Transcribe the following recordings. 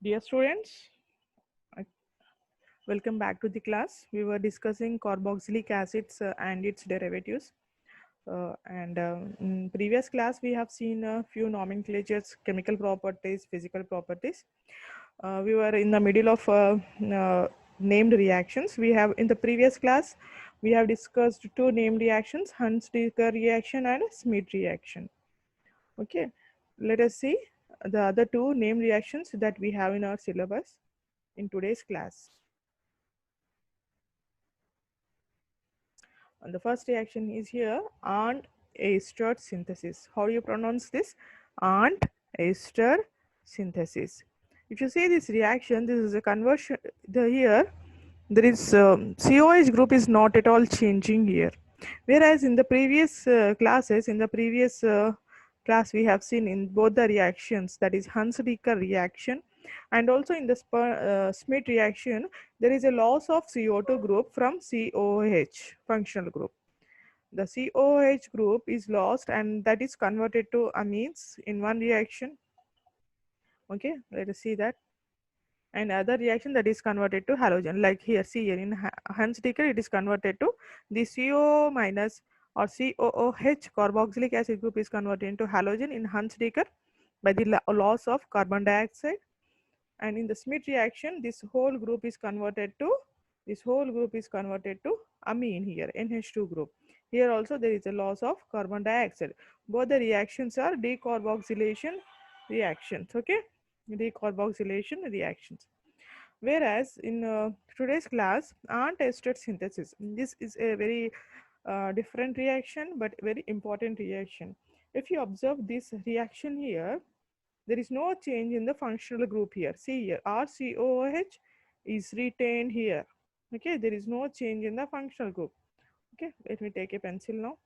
Dear students, uh, welcome back to the class. We were discussing carboxylic acids and its derivatives. In previous class, we have seen a few nomenclatures, chemical properties, physical properties. We were in the middle of named reactions. We have in the previous class, we have discussed two named reactions, Hunt-Stilker reaction and Schmidt reaction. Okay, let us see the other two named reactions that we have in our syllabus in today's class. And the first reaction is here, Arndt ester synthesis. How do you pronounce this? Arndt ester synthesis. If you see this reaction, this is a conversion. Here there is COH group is not at all changing here. Whereas in the previous classes, in the previous class, we have seen in both the reactions, that is Hunt-Stilker reaction, and also in the Schmidt reaction, there is a loss of CO2 group from COH functional group. The COH group is lost and that is converted to amines in one reaction. Okay, let us see that. And other reaction that is converted to halogen, like here, see here in Hunt-Stilker, it is converted to the CO minus or COOH carboxylic acid group is converted into halogen in Hunt-Stilker by the loss of carbon dioxide. And in the Schmidt reaction, this whole group is converted to amine here, NH2 group. Here also there is a loss of carbon dioxide. Both the reactions are decarboxylation reactions. Okay, decarboxylation reactions. Whereas in today's class, Arndt ester synthesis, this is a very different reaction but very important reaction. If you observe this reaction here, there is no change in the functional group here. See here, RCOOH is retained here. Okay, there is no change in the functional group. Okay, let me take a pencil now.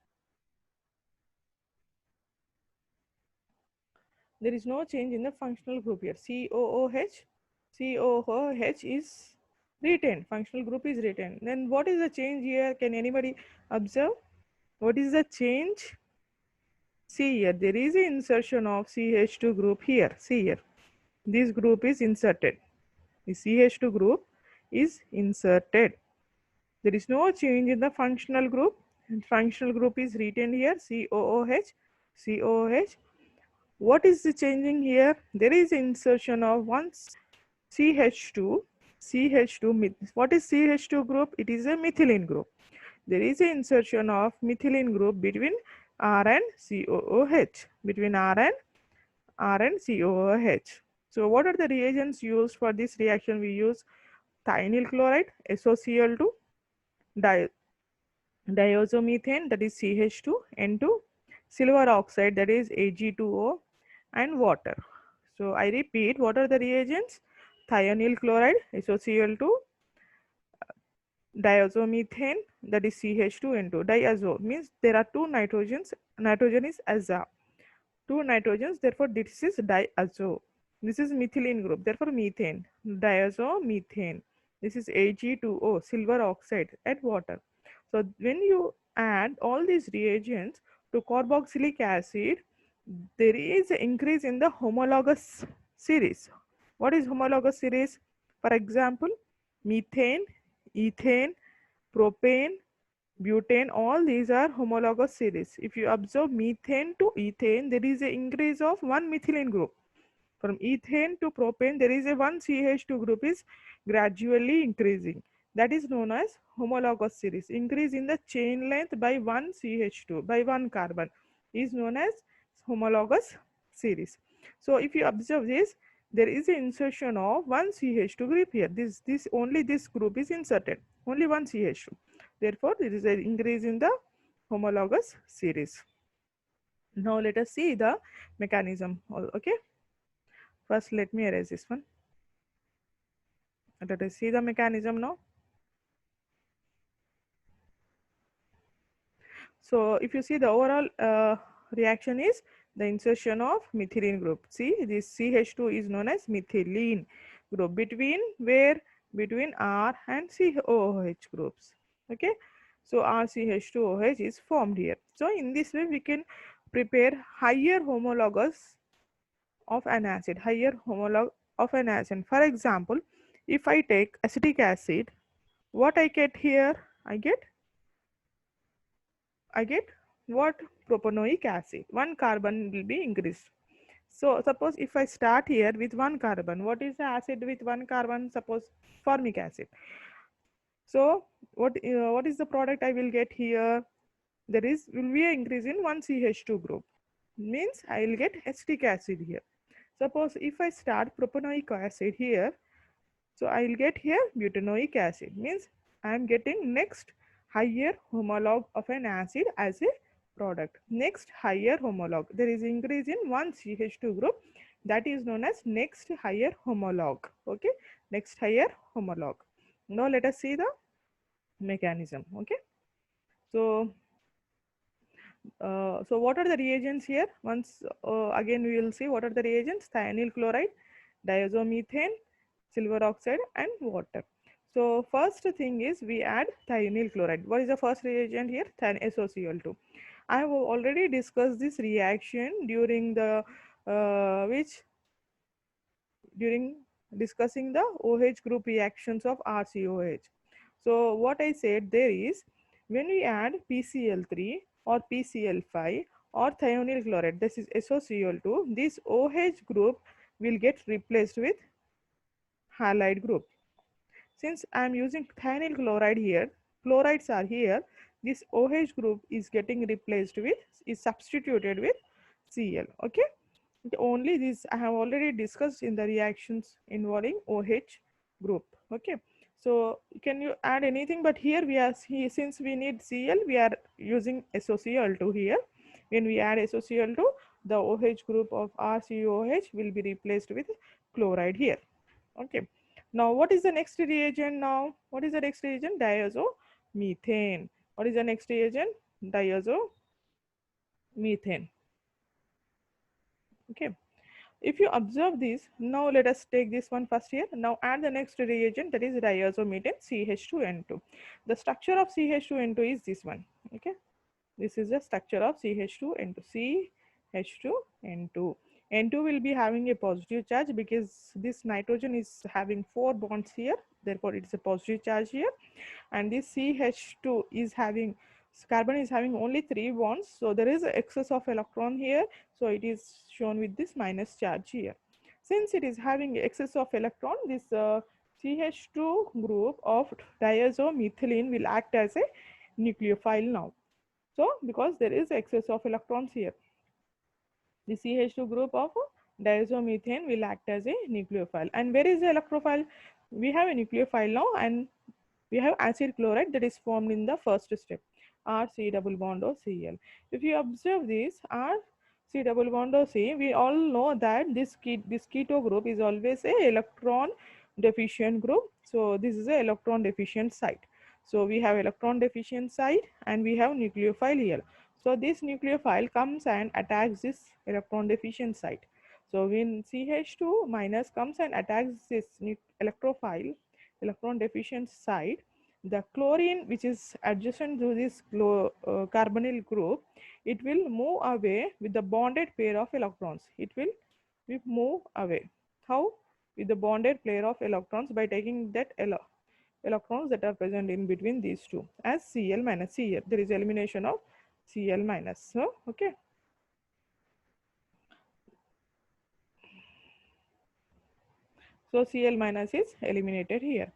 There is no change in the functional group here. COOH is retained. Functional group is retained. Then what is the change here? Can anybody observe? What is the change? See here, there is an insertion of CH2 group here. See here, this group is inserted. The CH2 group is inserted. There is no change in the functional group. And functional group is written here, COOH, COOH. What is the changing here? There is insertion of one CH2, CH2. What is CH2 group? It is a methylene group. There is an insertion of methylene group between R and COOH, between R and COOH. So what are the reagents used for this reaction? We use thionyl chloride, SOCl2, diazomethane, that is CH2, N2, silver oxide, that is Ag2O, and water. So I repeat, what are the reagents? Thionyl chloride, SOCl2, diazomethane, that is CH2N2. Diazo means there are two nitrogens. Nitrogen is aza. Two nitrogens, therefore this is diazo. This is methylene group, therefore methane. Diazomethane. This is Ag2O, silver oxide, and water. So when you add all these reagents to carboxylic acid, there is an increase in the homologous series. What is homologous series? For example, methane, ethane, propane, butane, all these are homologous series. If you observe methane to ethane, there is an increase of one methylene group. From ethane to propane, there is a one CH2 group is gradually increasing. That is known as homologous series. Increase in the chain length by one CH2, by one carbon, is known as homologous series. So if you observe this, there is an insertion of one CH2 group here. This only this group is inserted. Only one CH2. Therefore, there is an increase in the homologous series. Now let us see the mechanism. Okay. First, let me erase this one. Let us see the mechanism now. So if you see, the overall reaction is the insertion of methylene group. See, this CH2 is known as methylene group between where? Between R and COOH groups. Okay. So RCH2OH is formed here. So in this way we can prepare higher homologous of an acid, higher of an acid. For example, if I take acetic acid, what I get here? I get what? Propanoic acid. One carbon will be increased. So suppose if I start here with one carbon, what is the acid with one carbon? Suppose formic acid. So what is the product I will get here? There is will be an increase in one CH2 group. Means I will get acetic acid here. Suppose if I start propanoic acid here, so I will get here butanoic acid. Means I am getting next higher homologue of an acid as a product. Next higher homologue. There is increase in one CH2 group, that is known as next higher homologue. Okay, next higher homologue. Now let us see the mechanism. Okay, so so what are the reagents here? Once again we will see what are the reagents: thionyl chloride, diazomethane, silver oxide, and water. So first thing is we add thionyl chloride. What is the first reagent here? SOCl2. I have already discussed this reaction during the which during discussing the OH group reactions of RCOH. So what I said there is, when we add PCl3 or PCl5 or thionyl chloride, this is SOCl2, this OH group will get replaced with halide group. Since I am using thionyl chloride here, chlorides are here, this OH group is getting replaced with, is substituted with Cl. Okay. Only this I have already discussed in the reactions involving OH group. Okay. So can you add anything? But here we are, since we need Cl, we are using SOCl2 here. When we add SOCl2, the OH group of RCOH will be replaced with chloride here. Okay. Now what is the next reagent now? What is the next reagent? Diazomethane. What is the next reagent? Diazomethane. Okay. If you observe this, now let us take this one first here. Now add the next reagent, that is diazomethane CH2N2. The structure of CH2N2 is this one. Okay. This is the structure of CH2N2. CH2N2. N2 will be having a positive charge because this nitrogen is having 4 bonds here. Therefore, it is a positive charge here. And this CH2 is having, carbon is having only 3 bonds. So there is excess of electron here. So it is shown with this minus charge here. Since it is having excess of electron, this CH2 group of diazomethylene will act as a nucleophile now. So because there is excess of electrons here, the CH2 group of diazomethane will act as a nucleophile. And where is the electrophile? We have a nucleophile now, and we have acid chloride that is formed in the first step, RC double bond O Cl. If you observe this RC double bond O C, we all know that this keto group is always a electron deficient group. So this is a electron deficient site. So we have electron deficient site and we have nucleophile here. So this nucleophile comes and attacks this electron deficient site. So when CH2 minus comes and attacks this electrophile, electron deficient site, the chlorine which is adjacent to this carbonyl group, it will move away with the bonded pair of electrons. It will move away. How? With the bonded pair of electrons, by taking that electrons that are present in between these two as Cl minus. Cl, there is elimination of Cl minus. So okay. So Cl minus is eliminated here.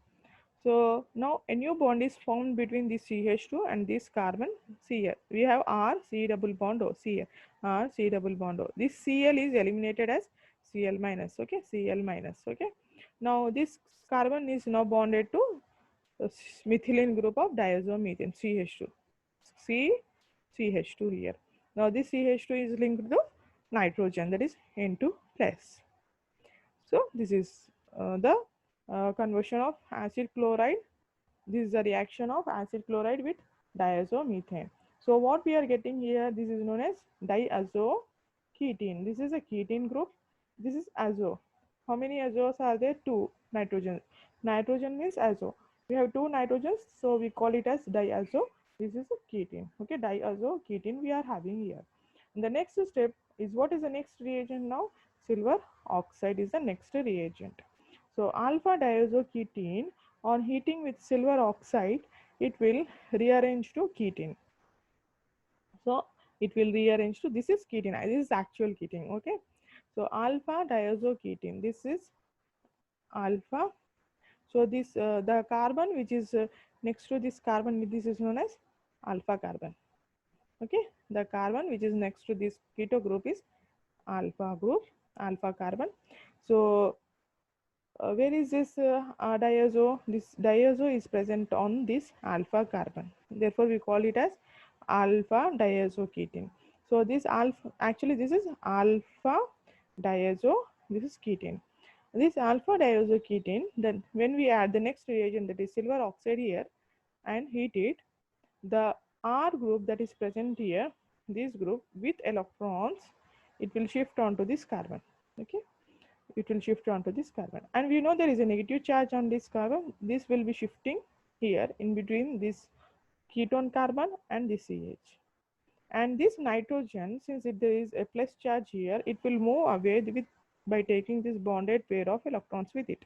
So now a new bond is formed between this CH2 and this carbon Cl. We have R C double bond O, Cl, R C double bond O. This Cl is eliminated as Cl minus. Okay, Cl minus. Okay. Now this carbon is now bonded to methylene group of diazomethane CH2. CH2 here. Now this CH2 is linked to nitrogen, that is N2 plus. So this is the conversion of acid chloride. This is the reaction of acid chloride with diazomethane. So what we are getting here, this is known as diazoketene. This is a ketene group. This is azo. How many azos are there? 2 nitrogen. Nitrogen means azo. We have 2 nitrogens, so we call it as diazo. This is a ketene. Okay, diazoketene we are having here. And the next step is, what is the next reagent now? silver oxide is the next reagent. So alpha diazoketene, on heating with silver oxide, it will rearrange to ketene. So it will rearrange to, this is ketene, this is actual ketene, okay. So alpha diazoketene, this is alpha. So this the carbon which is next to this carbon, this is known as alpha carbon, okay. The carbon which is next to this keto group is alpha group, alpha carbon. So where is this diazo? This diazo is present on this alpha carbon. Therefore, we call it as alpha diazoketene. So this alpha, actually this is alpha diazo, this is ketene. This alpha diazoketene, then when we add the next reagent, that is silver oxide here, and heat it, the R group that is present here, this group with electrons, it will shift onto this carbon, okay. It will shift onto this carbon, and we know there is a negative charge on this carbon. This will be shifting here in between this ketone carbon and this CH. And this nitrogen, since there is a plus charge here, it will move away with by taking this bonded pair of electrons with it,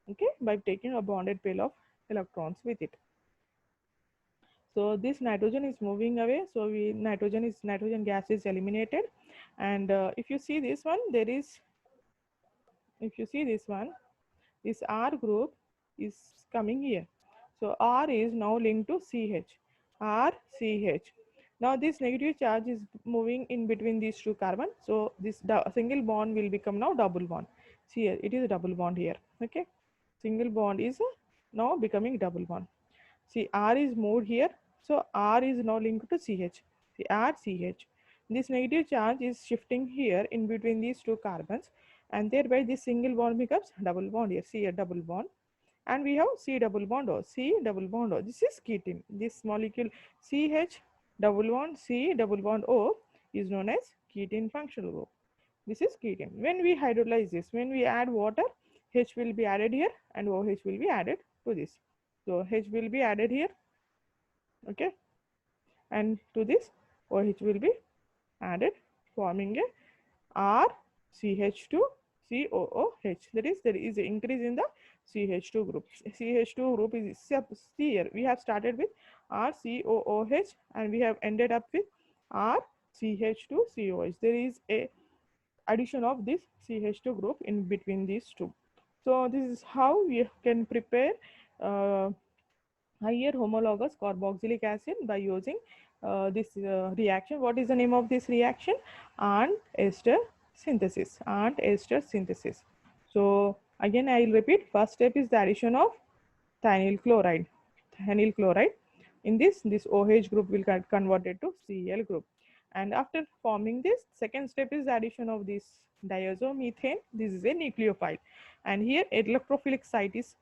okay, by taking a bonded pair of electrons with it. So this nitrogen is moving away, so nitrogen gas is eliminated. And if you see this one, there is, if you see this one, this R group is coming here. So R is now linked to CH, R, CH. Now this negative charge is moving in between these two carbon. So this single bond will become now double bond. See here, it is a double bond here, okay. Single bond is now becoming double bond. See, R is moved here. So R is now linked to CH. See, R, CH. This negative charge is shifting here in between these two carbons, and thereby this single bond becomes double bond here. See a double bond. And we have C double bond O. C double bond O. This is ketene. This molecule CH double bond C double bond O is known as ketene functional group. This is ketene. When we hydrolyze this, when we add water, H will be added here and OH will be added to this. So H will be added here, okay, and to this OH will be added, forming a RCH2 COOH. That is, there is an increase in the CH2 group. CH2 group is here. We have started with RCOOH and we have ended up with RCH2COH. There is a addition of this CH2 group in between these two. So this is how we can prepare higher homologous carboxylic acid by using this reaction. What is the name of this reaction? Arndt ester synthesis. Arndt ester synthesis. So again I will repeat. First step is the addition of thionyl chloride. Thionyl chloride. In this OH group will get converted to Cl group. And after forming this, second step is the addition of this diazomethane. This is a nucleophile, and here electrophilic site is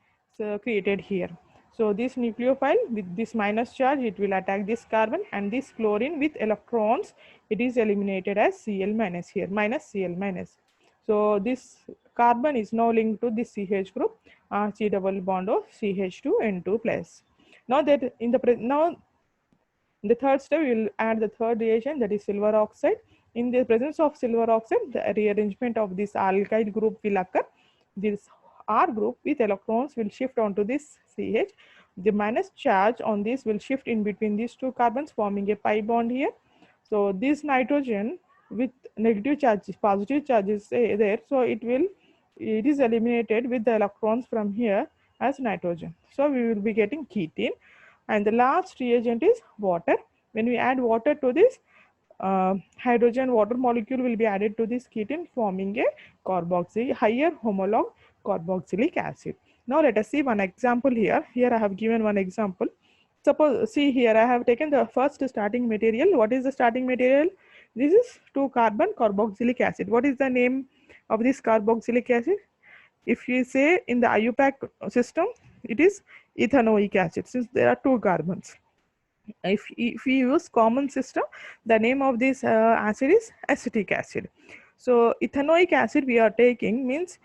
created here. So this nucleophile with this minus charge, it will attack this carbon, and this chlorine with electrons, it is eliminated as Cl minus here, minus Cl minus. So this carbon is now linked to this CH group, C double bond of CH2N2 plus. Now that in the third step, we will add the third reagent, that is silver oxide. In the presence of silver oxide, the rearrangement of this alkyl group will occur. This R group with electrons will shift onto this CH. The minus charge on this will shift in between these two carbons, forming a pi bond here. So this nitrogen with negative charges, positive charges there, so it is eliminated with the electrons from here as nitrogen. So we will be getting ketene. And the last reagent is water. When we add water to this, hydrogen water molecule will be added to this ketene, forming a higher homolog carboxylic acid. Now let us see one example here. Here I have given one example. Suppose, see here I have taken the first starting material. What is the starting material? This is 2-carbon carboxylic acid. What is the name of this carboxylic acid? If you say in the IUPAC system, it is ethanoic acid, since there are 2 carbons. If we use common system, the name of this acid is acetic acid. So ethanoic acid we are taking means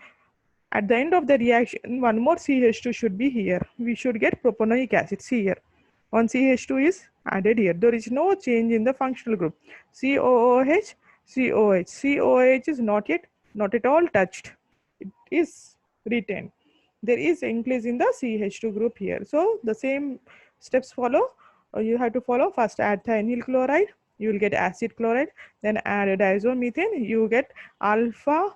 at the end of the reaction, one more CH2 should be here. We should get propanoic acid. See here, one CH2 is added here. There is no change in the functional group. COOH, COH. COH is not yet not at all touched. It is retained. There is increase in the CH2 group here. So the same steps follow. You have to follow. First add thionyl chloride, you will get acid chloride. Then add diazomethane, you get alpha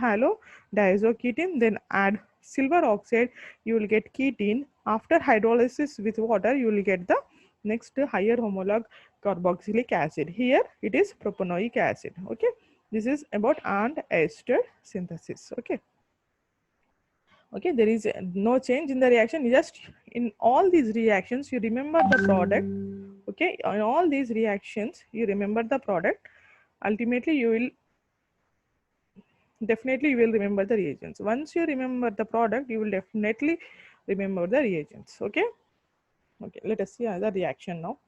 halo diazoketene. Then add silver oxide, you will get ketene. After hydrolysis with water, you will get the next higher homolog carboxylic acid. Here it is propanoic acid. Okay, this is about and ester synthesis. Okay, there is no change in the reaction. Just in all these reactions you remember the product. Okay, in all these reactions you remember the product. Ultimately you will remember the reagents. Once you remember the product, you will definitely remember the reagents. Okay, let us see another reaction now.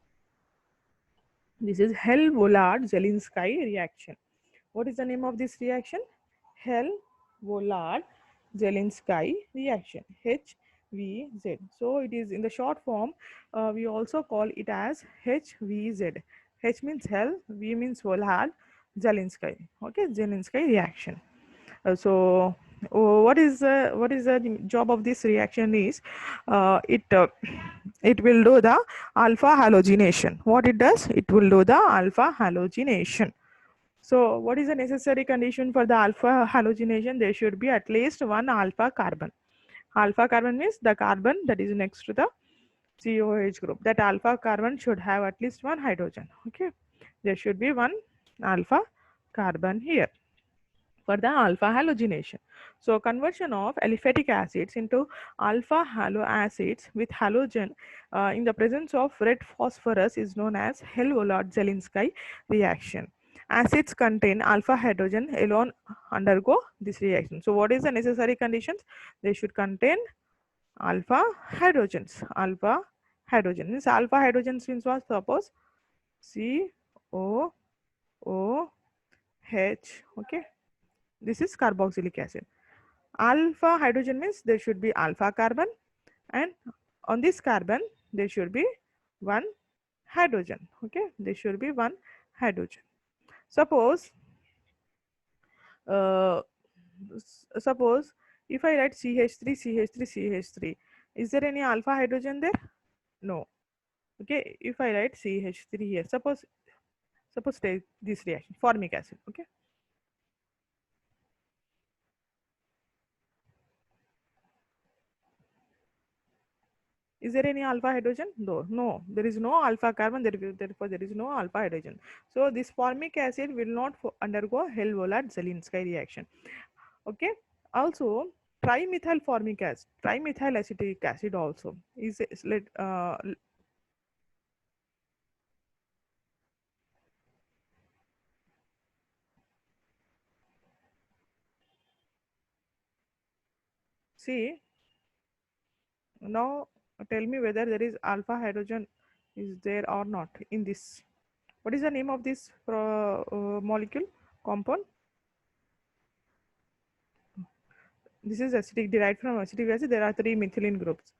This is Hell-Vollard-Zelinsky reaction. What is the name of this reaction? Hell-Vollard-Zelinsky reaction, HVZ. So it is in the short form. We also call it as HVZ. H means Hell, V means Vollard, Zelinsky. Okay, Zelinsky reaction. What is the job of this reaction is it will do the alpha halogenation. What it does? It will do the alpha halogenation. So what is the necessary condition for the alpha halogenation? There should be at least one alpha carbon. Alpha carbon means the carbon that is next to the COH group. That alpha carbon should have at least one hydrogen. Okay, there should be one alpha carbon here for the alpha halogenation. So conversion of aliphatic acids into alpha halo acids with halogen in the presence of red phosphorus is known as Hell-Vollard-Zelinsky reaction. Acids contain alpha hydrogen alone undergo this reaction. So what is the necessary conditions? They should contain alpha hydrogens. Alpha hydrogen means alpha hydrogens means what? Suppose COOH. Okay, this is carboxylic acid. Alpha hydrogen means there should be alpha carbon, and on this carbon there should be one hydrogen. Okay, there should be one hydrogen. Suppose uh, suppose if I write CH3 CH3 CH3, is there any alpha hydrogen there? No. Okay, if I write CH3 here, suppose take this reaction, formic acid. Okay, is there any alpha hydrogen? No, there is no alpha carbon, therefore there is no alpha hydrogen. So this formic acid will not undergo Hell-Vollard-Zelinsky reaction. Okay, also trimethyl formic acid, trimethyl acetic acid also is see, now tell me whether there is alpha hydrogen is there or not in this. What is the name of this molecule compound? This is acetic, derived from acetic acid. There are three methylene groups.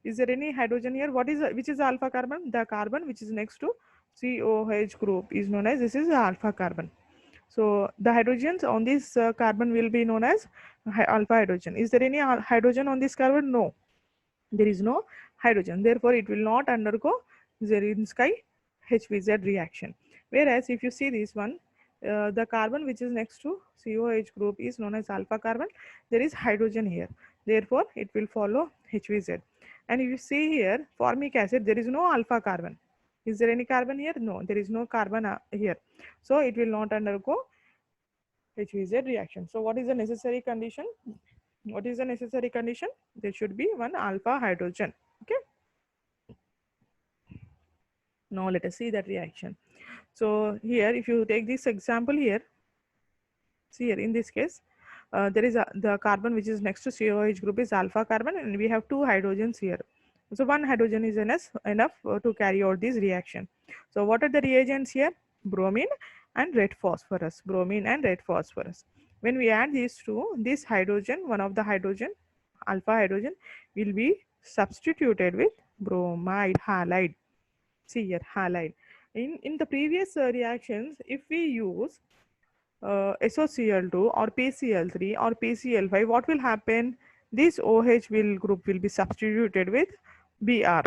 Is there any hydrogen here? Which is the alpha carbon? The carbon which is next to COH group is known as, this is the alpha carbon. So the hydrogens on this carbon will be known as alpha hydrogen. Is there any hydrogen on this carbon? No, there is no hydrogen. Therefore, it will not undergo Zelinsky HVZ reaction. Whereas if you see this one, the carbon which is next to COH group is known as alpha carbon. There is hydrogen here. Therefore, it will follow HVZ. And if you see here, formic acid, there is no alpha carbon. Is there any carbon here? No, there is no carbon here. So it will not undergo HVZ reaction. So what is the necessary condition? What is the necessary condition? There should be one alpha hydrogen. Okay. Now let us see that reaction. So here, if you take this example here, see here in this case, there is the carbon which is next to COH group is alpha carbon, and we have two hydrogens here. So one hydrogen is enough to carry out this reaction. So what are the reagents here? Bromine and red phosphorus. Bromine and red phosphorus. When we add these two, this hydrogen, one of the hydrogen, alpha hydrogen, will be substituted with bromide, halide. See here, halide. In the previous reactions, if we use SOCl2 or PCl3 or PCl5, what will happen? This OH will group will be substituted with Br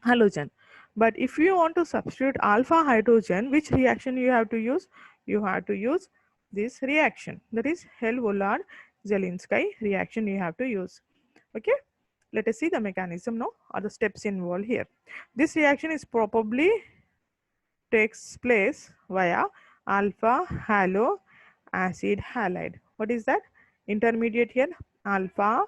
halogen. But if you want to substitute alpha hydrogen, which reaction you have to use? You have to use this reaction, that is Hell-Wohlard-Zielinski reaction you have to use. Okay, let us see the mechanism now, or the steps involved here. This reaction is probably takes place via alpha halo acid halide. What is that? Intermediate here, alpha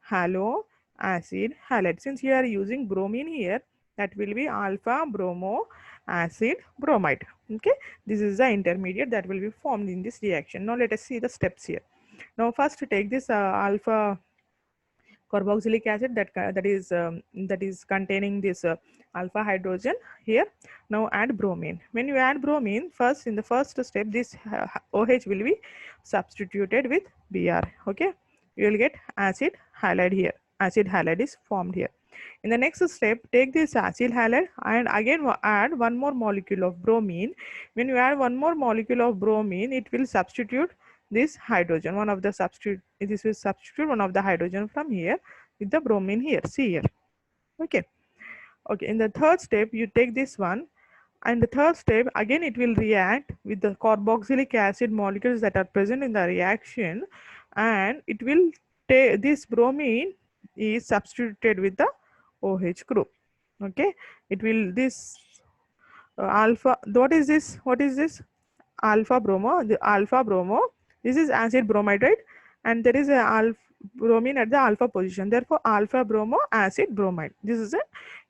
halo acid halide. Since you are using bromine here, that will be alpha bromo acid bromide. Okay, this is the intermediate that will be formed in this reaction. Now let us see the steps here. Now first take this alpha carboxylic acid that is containing this alpha hydrogen here. Now add bromine. When you add bromine, first in the first step, this OH will be substituted with Br. Okay, you will get acid halide here. Acid halide is formed here. In the next step, take this acid halide and again add one more molecule of bromine. When you add one more molecule of bromine, it will substitute this hydrogen. One of the substitute, this will substitute one of the hydrogen from here with the bromine here. See here. Okay. Okay. In the third step, you take this one, and the third step again it will react with the carboxylic acid molecules that are present in the reaction, and it will take this bromine is substituted with the OH group. Okay, it will this alpha. What is this? What is this? Alpha bromo. The alpha bromo. This is acid bromide, right? And there is a alpha bromine at the alpha position. Therefore, alpha bromo acid bromide. This is an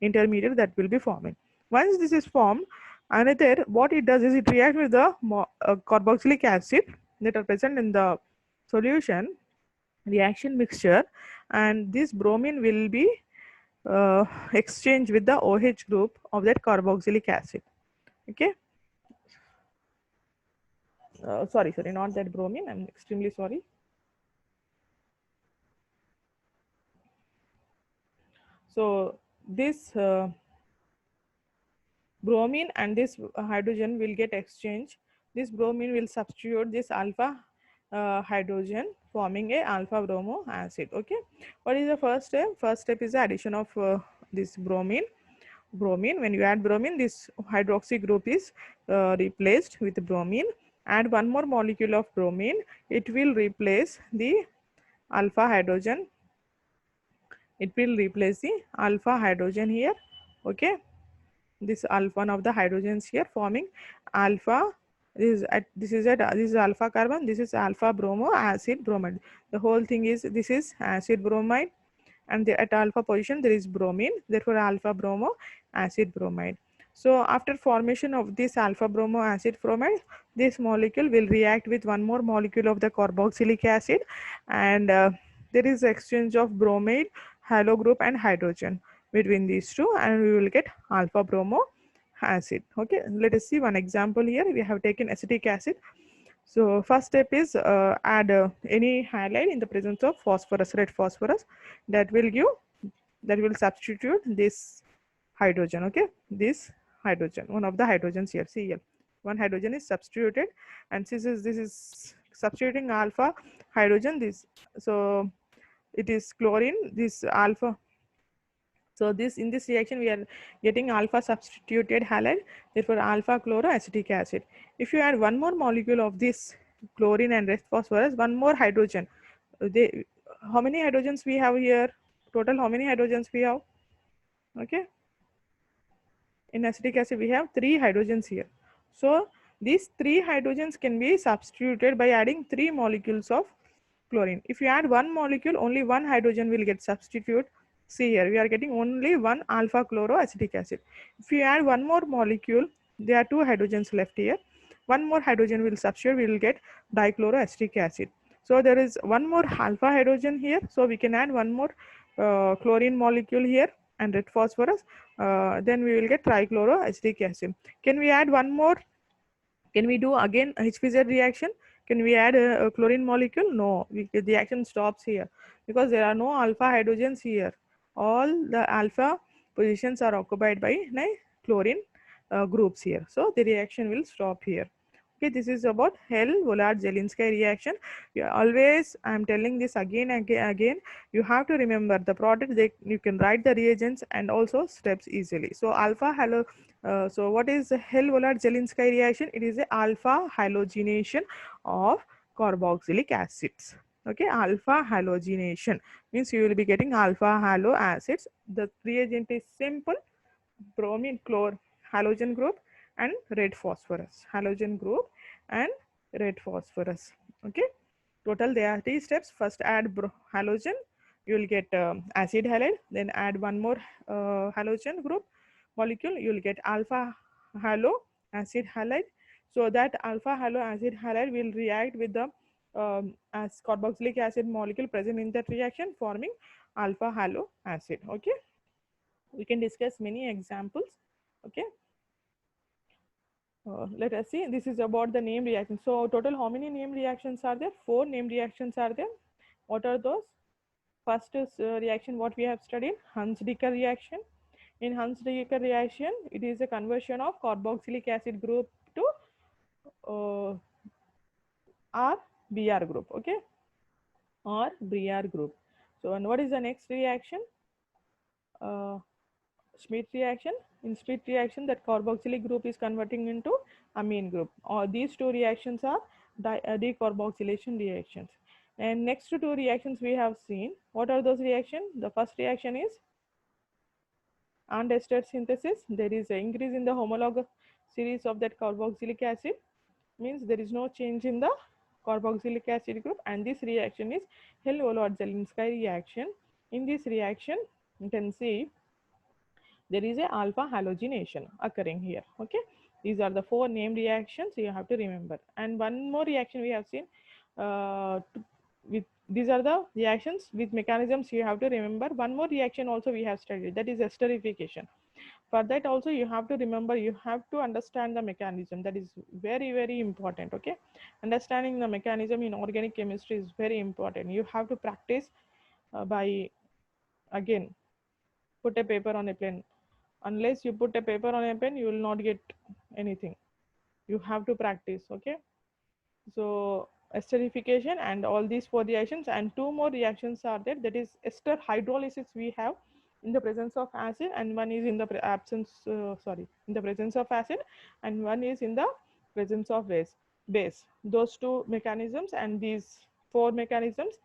intermediate that will be forming. Once this is formed, another what it does is it reacts with the carboxylic acid that are present in the solution reaction mixture, and this bromine will be exchanged with the OH group of that carboxylic acid. Okay. Sorry, not that bromine. I'm extremely sorry. So this bromine and this hydrogen will get exchanged. This bromine will substitute this alpha hydrogen, forming a alpha bromo acid. Okay, what is the first step? First step is the addition of this bromine. When you add bromine, this hydroxy group is replaced with bromine. Add one more molecule of bromine, it will replace the alpha hydrogen. It will replace the alpha hydrogen here. Okay, this alpha, one of the hydrogens here, forming alpha. This is alpha carbon. This is alpha bromo acid bromide. The whole thing is, this is acid bromide, and at alpha position there is bromine. Therefore, alpha bromo acid bromide. So after formation of this alpha bromo acid bromide, this molecule will react with one more molecule of the carboxylic acid, and there is exchange of bromide, halo group, and hydrogen between these two, and we will get alpha bromo acid. Okay, let us see one example here. We have taken acetic acid. So first step is add any halide in the presence of phosphorus, red phosphorus, that will substitute this hydrogen. Okay, this hydrogen, one of the hydrogens here, Cl. One hydrogen is substituted, and this is substituting alpha hydrogen. So it is chlorine, this alpha. So in this reaction we are getting alpha substituted halide, therefore alpha chloroacetic acid. If you add one more molecule of this chlorine and red phosphorus, one more hydrogen, how many hydrogens we have here? Total how many hydrogens we have? Okay, in acetic acid we have 3 hydrogens here. So these 3 hydrogens can be substituted by adding 3 molecules of chlorine. If you add one molecule, only one hydrogen will get substituted. See here, we are getting only one alpha chloroacetic acid. If you add one more molecule, there are 2 hydrogens left here. One more hydrogen will substitute, we will get dichloroacetic acid. So there is one more alpha hydrogen here. So we can add one more chlorine molecule here and red phosphorus. Then we will get trichloroacetic acid. Can we add one more? Can we do again HPZ reaction? Can we add a chlorine molecule? No, the reaction stops here because there are no alpha hydrogens here. All the alpha positions are occupied by chlorine groups here. So the reaction will stop here. Okay, this is about Hell-Vollard-Zelinsky reaction. You always, I'm telling this again and again. You have to remember the product. You can write the reagents and also steps easily. So alpha halo. So what is the Hell-Vollard-Zelinsky reaction? It is a alpha halogenation of carboxylic acids. Okay, alpha halogenation means you will be getting alpha halo acids. The reagent is simple: bromine chlor halogen group and red phosphorus, halogen group and red phosphorus. Okay, total there are three steps. First add halogen, you will get acid halide. Then add one more halogen group molecule, you will get alpha halo acid halide. So that alpha halo acid halide will react with the as carboxylic acid molecule present in that reaction, forming alpha halo acid. Okay, we can discuss many examples. Okay, let us see. This is about the name reaction. So total how many name reactions are there? Four name reactions are there. What are those? First is reaction what we have studied, Hunsdiecker reaction. In Hunsdiecker reaction, it is a conversion of carboxylic acid group to uh, RBr group. Okay, or Briar group. So and what is the next reaction? Uh, Schmidt reaction. In Schmidt reaction, that carboxylic group is converting into amine group. Or these two reactions are decarboxylation reactions. And next two reactions we have seen. What are those reactions? The first reaction is ester synthesis. There is an increase in the homolog series of that carboxylic acid. Means there is no change in the carboxylic acid group, and this reaction is Hell-Vollard-Zelinsky reaction. In this reaction, you can see there is a alpha halogenation occurring here. Okay, these are the four named reactions you have to remember. And one more reaction we have seen with these are the reactions with mechanisms you have to remember. One more reaction also we have studied, that is esterification. For that also you have to remember, you have to understand the mechanism. That is very important. Okay, understanding the mechanism in organic chemistry is very important. You have to practice by again put a paper on a pen. Unless you put a paper on a pen, you will not get anything. You have to practice. Okay, so esterification and all these four reactions, and two more reactions are there, that is ester hydrolysis we have in the presence of acid, and one is in the absence in the presence of acid, and one is in the presence of base. Those two mechanisms and these four mechanisms,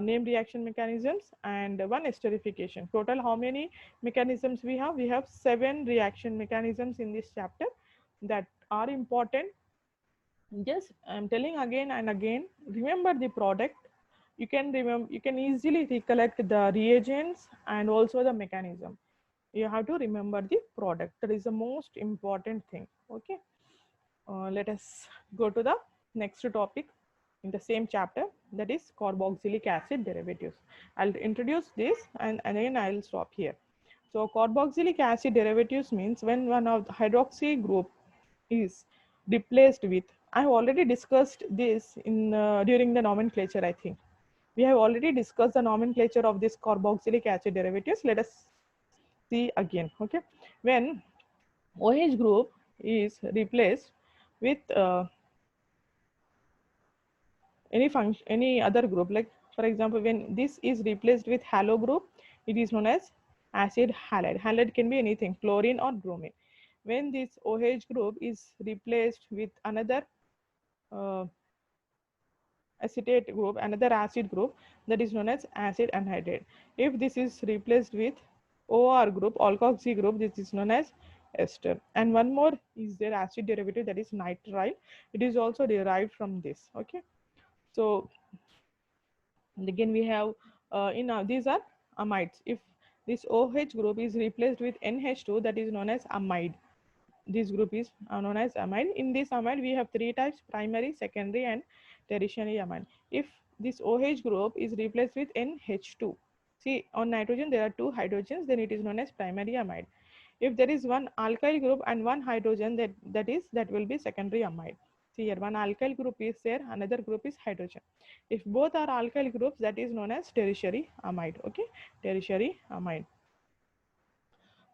named reaction mechanisms and one esterification. Total how many mechanisms we have? We have 7 reaction mechanisms in this chapter that are important. Just I'm telling again and again, remember the product. You can remember, you can easily recollect the reagents and also the mechanism. You have to remember the product. That is the most important thing. Okay, let us go to the next topic in the same chapter, that is carboxylic acid derivatives. I'll introduce this and then I'll stop here. So carboxylic acid derivatives means when one of the hydroxy group is replaced with, I have already discussed this in during the nomenclature. I think we have already discussed the nomenclature of this carboxylic acid derivatives. Let us see again. Okay, when OH group is replaced with any function, any other group, like for example, when this is replaced with halo group, it is known as acid halide. Halide can be anything, chlorine or bromine. When this OH group is replaced with another uh, acetate group, another acid group, that is known as acid anhydride. If this is replaced with OR group, alkoxy group, this is known as ester. And one more is their acid derivative, that is nitrile. It is also derived from this. Okay, so again we have these are amides. If this OH group is replaced with NH2, that is known as amide. This group is known as amide. In this amide we have three types: primary, secondary and tertiary amide. If this OH group is replaced with NH2, see on nitrogen there are two hydrogens, then it is known as primary amide. If there is one alkyl group and one hydrogen, that will be secondary amide. See here, one alkyl group is there, another group is hydrogen. If both are alkyl groups, that is known as tertiary amide. Okay, tertiary amide.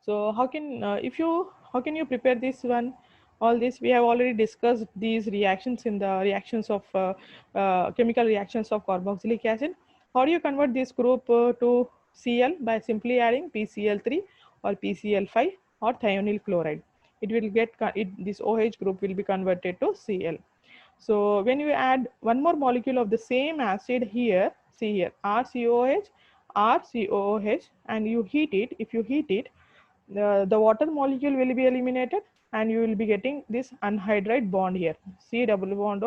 So how can you prepare this one? All this we have already discussed these reactions in the reactions of chemical reactions of carboxylic acid. How do you convert this group to Cl? By simply adding PCl3 or PCl5 or thionyl chloride. It will get this OH group will be converted to Cl. So when you add one more molecule of the same acid here, see here, RCOH, RCOOH, and you heat it. If you heat it, the water molecule will be eliminated, and you will be getting this anhydride bond here. C double bond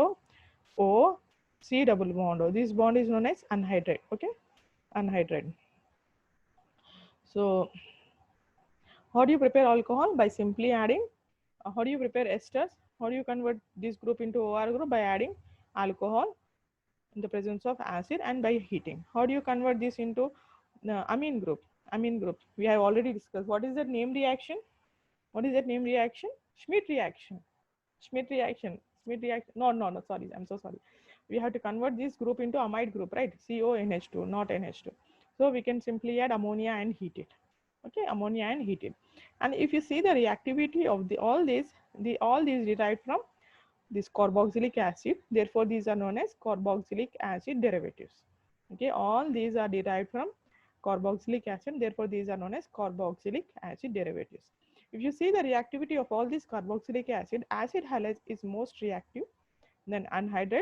O, C double bond O. This bond is known as anhydride. Okay, anhydride. So how do you prepare alcohol? By simply adding. How do you prepare esters? How do you convert this group into OR group? By adding alcohol in the presence of acid and by heating. How do you convert this into amine group? Amine group. We have already discussed. What is that name reaction? What is that name reaction? Schmidt reaction. Schmidt reaction. Schmidt reaction. No, no, no. Sorry. I'm so sorry. We have to convert this group into amide group, right? CONH2, not NH2. So we can simply add ammonia and heat it. Okay, ammonia and heat it. And if you see the reactivity of all these derived from this carboxylic acid. Therefore, these are known as carboxylic acid derivatives. Okay, all these are derived from carboxylic acid. Therefore, these are known as carboxylic acid derivatives. If you see the reactivity of all these carboxylic acid halase is most reactive, then anhydride,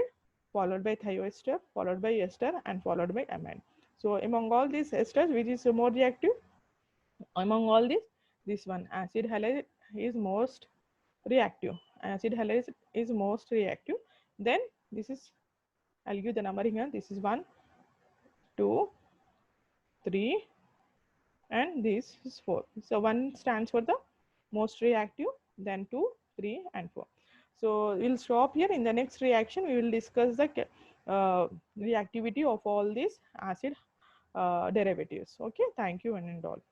followed by thioester, followed by ester, and followed by amine. So, among all these esters, which is more reactive? Among all this one, acid halase is most reactive. Acid halase is most reactive. Then this is, I'll give the numbering here. This is 1, 2, 3, and this is 4. So 1 stands for the most reactive, then 2, 3, and 4. So we'll stop here. In the next reaction, we will discuss the reactivity of all these acid derivatives. Okay, thank you, one and all.